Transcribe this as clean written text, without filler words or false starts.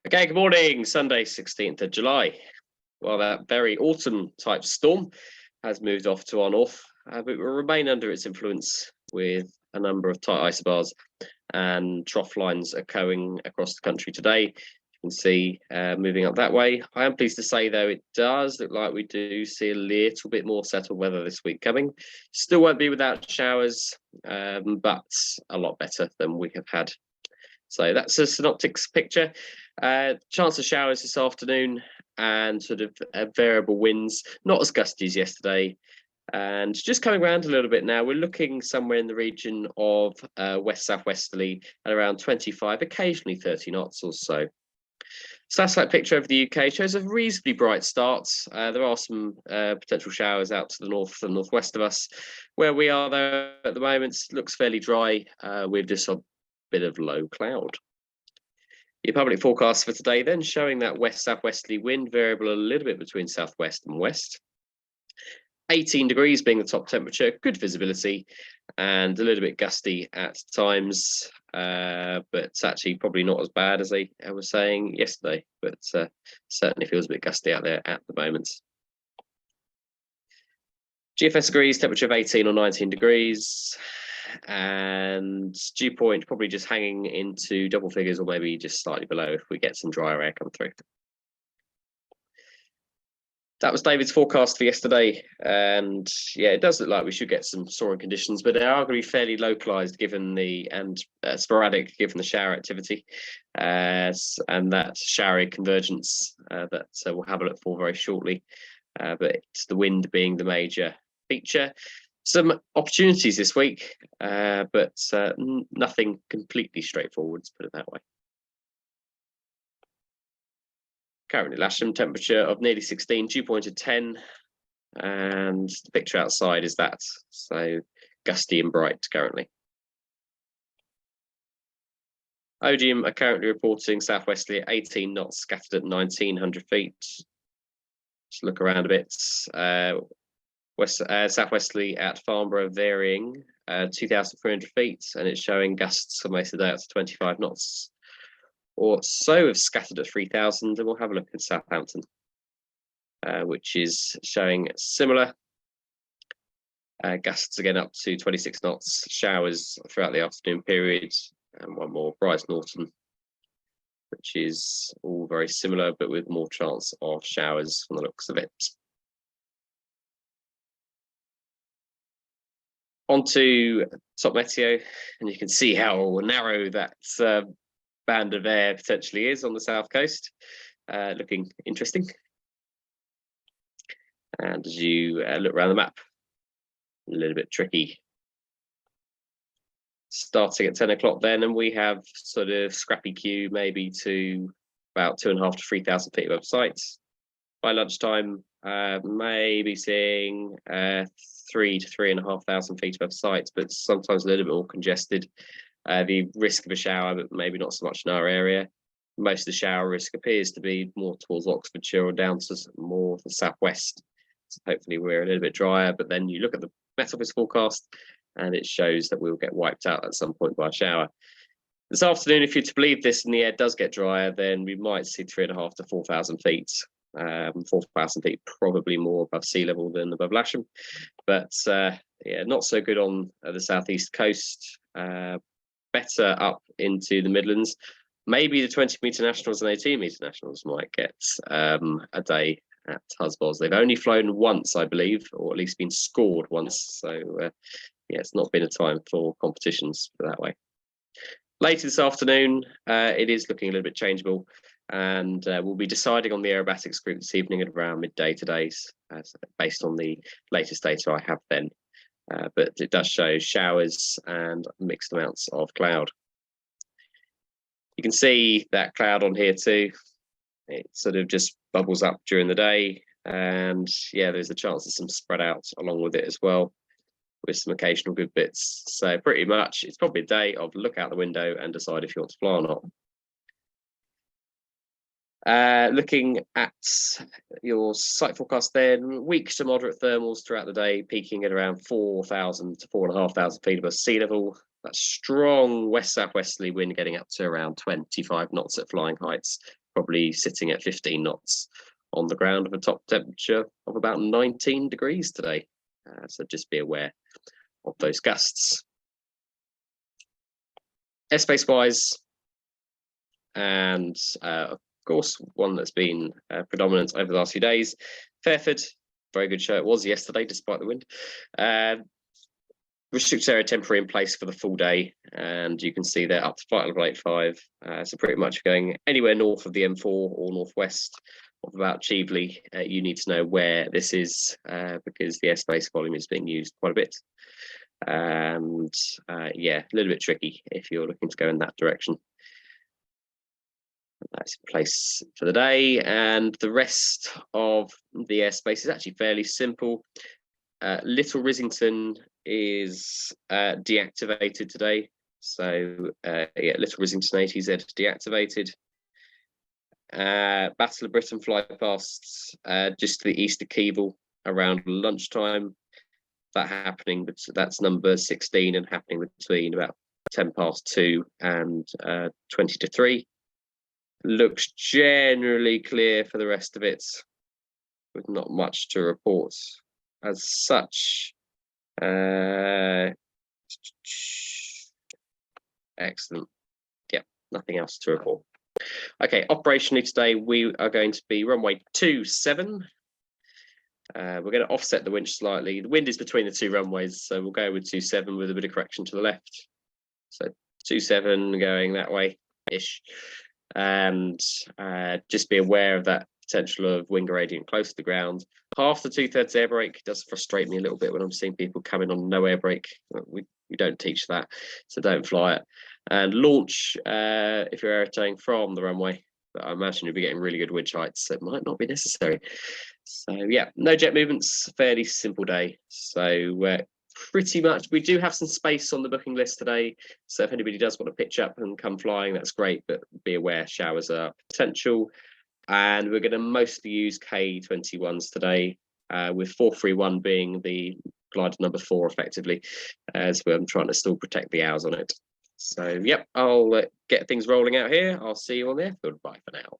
Okay, good morning. Sunday, 16th of July. Well, that very autumn type storm has moved off to our north, but will remain under its influence with a number of tight isobars and trough lines echoing across the country today. You can see moving up that way. I am pleased to say, though, it does look like we do see a little bit more settled weather this week coming. Still won't be without showers, but a lot better than we have had. So that's a synoptics picture. Chance of showers this afternoon and sort of variable winds, not as gusty as yesterday. And just coming around a little bit now, we're looking somewhere in the region of west-southwesterly at around 25, occasionally 30 knots or so. Satellite picture over the UK shows a reasonably bright start. There are some potential showers out to the north and northwest of us. Where we are, though, at the moment, looks fairly dry with just a bit of low cloud. Your public forecast for today then showing that west-southwesterly wind variable a little bit between southwest and west. 18 degrees being the top temperature, good visibility and a little bit gusty at times, but it's actually probably not as bad as I was saying yesterday, but certainly feels a bit gusty out there at the moment. GFS agrees, temperature of 18 or 19 degrees. And dew point probably just hanging into double figures or maybe just slightly below if we get some drier air come through. That was David's forecast for yesterday, and yeah, it does look like we should get some soaring conditions, but they are going to be fairly localized given the sporadic given the shower activity and that showery convergence that we'll have a look for very shortly, but it's the wind being the major feature. Some opportunities this week, but nothing completely straightforward, let's put it that way. Currently, Lasham, temperature of nearly 16, dew point of 10, and the picture outside is that, so gusty and bright currently. Odium are currently reporting southwesterly at 18 knots, scattered at 1900 feet. Just look around a bit. Southwesterly at Farnborough varying 2,300 feet, and it's showing gusts for most of the day up to 25 knots or so. Have scattered at 3,000, and we'll have a look at Southampton, which is showing similar gusts again up to 26 knots, showers throughout the afternoon period, and one more Brighton Norton, which is all very similar but with more chance of showers from the looks of it. Onto top meteo, and you can see how narrow that band of air potentially is on the south coast, looking interesting. And as you look around the map, a little bit tricky. Starting at 10 o'clock then, and we have sort of scrappy queue maybe to about 2,500 to 3,000 feet above sites. By lunchtime, maybe seeing 3,000 to 3,500 feet above sites, but sometimes a little bit more congested. The risk of a shower, but maybe not so much in our area. Most of the shower risk appears to be more towards Oxfordshire or down to more the southwest. So hopefully we're a little bit drier, but then you look at the Met Office forecast and it shows that we'll get wiped out at some point by a shower. This afternoon, if you're to believe this and the air does get drier, then we might see 3,500 to 4,000 feet. 4,000 feet probably more above sea level than above Lasham, but yeah, not so good on the southeast coast. Better up into the Midlands. Maybe the 20-metre nationals and 18-metre nationals might get a day at Husbos. They've only flown once, I believe, or at least been scored once. So yeah, it's not been a time for competitions that way. Later this afternoon, it is looking a little bit changeable, and we'll be deciding on the aerobatics group this evening at around midday today, based on the latest data I have then. But it does show showers and mixed amounts of cloud. You can see that cloud on here too. It sort of just bubbles up during the day, and yeah, there's a chance of some spread out along with it as well, with some occasional good bits. So pretty much it's probably a day of look out the window and decide if you want to fly or not. Looking at your site forecast then, weak to moderate thermals throughout the day, peaking at around 4,000 to 4,500 feet above sea level. That strong west-southwesterly wind getting up to around 25 knots at flying heights. probably sitting at 15 knots on the ground with a top temperature of about 19 degrees today. So just be aware of those gusts. Airspace wise, and of course, one that's been predominant over the last few days, Fairford, very good show it was yesterday, despite the wind. Restricted area temporary in place for the full day, and you can see they're up to flight level 85, so pretty much going anywhere north of the M4 or northwest of about Cheveley. You need to know where this is because the airspace volume is being used quite a bit, and yeah, a little bit tricky if you're looking to go in that direction. That's in place for the day, and the rest of the airspace is actually fairly simple. Little Rissington is deactivated today, so yeah, Little Rissington ATZ deactivated. Battle of Britain fly past just to the east of Keble around lunchtime. That happening, but that's number 16 and happening between about 2:10 and 2:50. Looks generally clear for the rest of it, with not much to report as such. Excellent. Yeah, nothing else to report. Okay, operationally today we are going to be runway 27. We're going to offset the winch slightly. The wind is between the two runways, so we'll go with 27 with a bit of correction to the left. So 27 going that way ish. And just be aware of that potential of wind gradient close to the ground. Half the 2/3 air brake does frustrate me a little bit when I'm seeing people coming on no air brake. We don't teach that, so don't fly it. And launch if you're aerotaking from the runway, but I imagine you'll be getting really good wind heights, so it might not be necessary. So yeah, no jet movements, fairly simple day. So pretty much, we do have some space on the booking list today, so if anybody does want to pitch up and come flying, that's great, but be aware showers are potential. And we're going to mostly use K21s today, with 431 being the glider number 4 effectively, as I'm trying to still protect the hours on it. So yep, I'll get things rolling out here. I'll see you on the airfield. Bye for now.